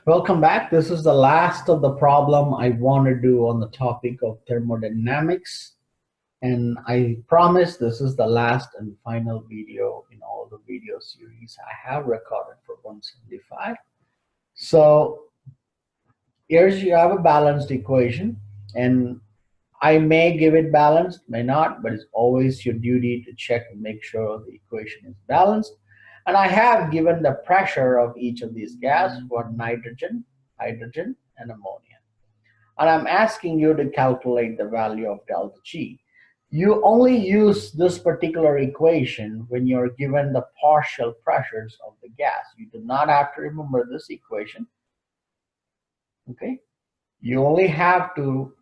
Welcome back. This is the last of the problem I want to do on the topic of thermodynamics. And I promise this is the last and final video in all the video series I have recorded for 175. So here's you have a balanced equation, and I may give it balanced, may not, but it's always your duty to check and make sure the equation is balanced. And I have given the pressure of each of these gas for nitrogen, hydrogen, and ammonia. And I'm asking you to calculate the value of delta G. You only use this particular equation when you're given the partial pressures of the gas. You do not have to remember this equation. Okay? You only have to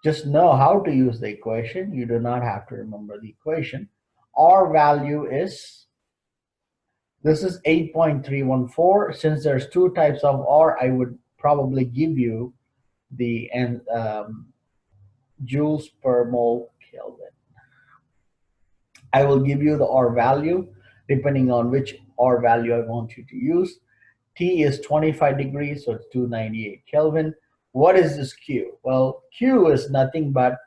just know how to use the equation. You do not have to remember the equation. R value is, this is 8.314. Since there's two types of R, I would probably give you the joules per mole Kelvin. I will give you the R value depending on which R value I want you to use. T is 25 degrees, so it's 298 Kelvin. What is this Q? Well, Q is nothing but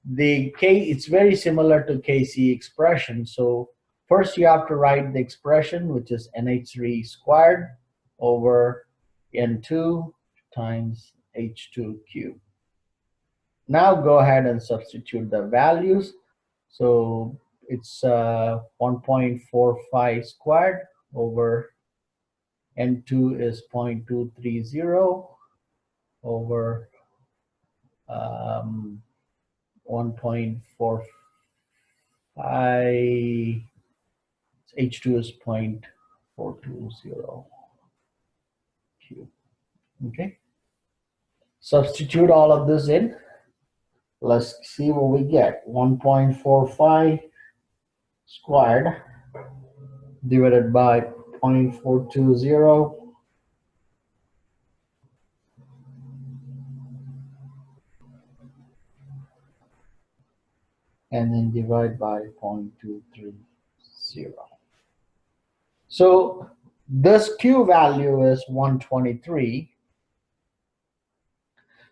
the K. It's very similar to Kc expression. So first you have to write the expression, which is NH3 squared over N2 times H2Q. Now go ahead and substitute the values. So it's 1.45 squared over N2 is 0.230 over 1.45. H2 is 0.420 Q. Okay. Substitute all of this in. Let's see what we get. 1.45 squared divided by 0.420 and then divide by 0.230. So this Q value is 123.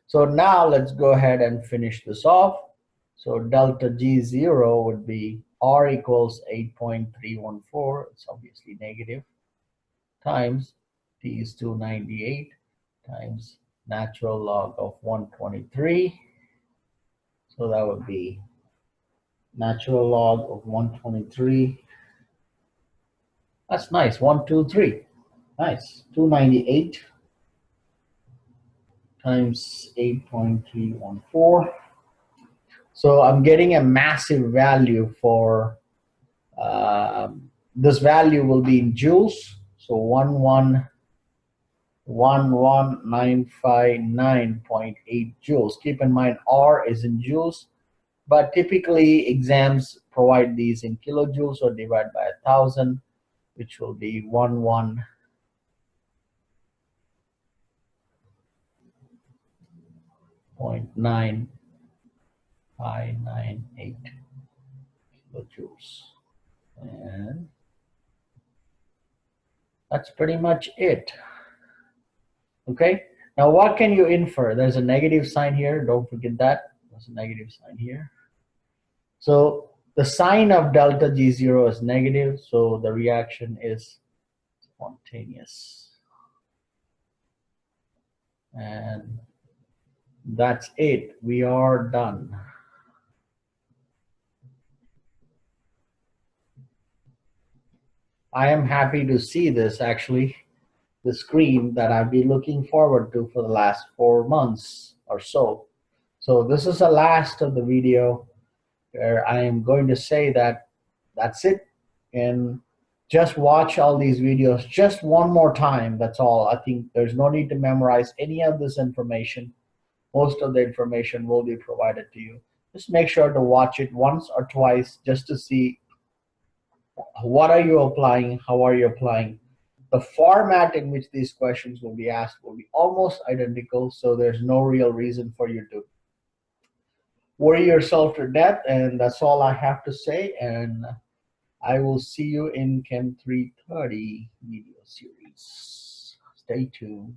So now let's go ahead and finish this off. So delta G0 would be R equals 8.314. It's obviously negative, times T is 298 times natural log of 123. So that would be natural log of 123. That's nice. 123. Nice. 298 times 8.314. So I'm getting a massive value for this value will be in joules. So 111959.8 joules. Keep in mind R is in joules, but typically exams provide these in kilojoules, or divide by 1,000, which will be 11.9598 kilojoules. And that's pretty much it. Okay, now what can you infer? There's a negative sign here. Don't forget that. There's a negative sign here. So the sign of delta G0 is negative, so the reaction is spontaneous. And that's it. We are done. I am happy to see this, actually, the screen that I've been looking forward to for the last 4 months or so. So this is the last of the video where I am going to say that that's it. And just watch all these videos just one more time. That's all. I think there's no need to memorize any of this information. Most of the information will be provided to you. Just make sure to watch it once or twice just to see what are you applying, how are you applying. The format in which these questions will be asked will be almost identical, so there's no real reason for you to worry yourself to death. And that's all I have to say, and I will see you in Chem 330 video series. Stay tuned.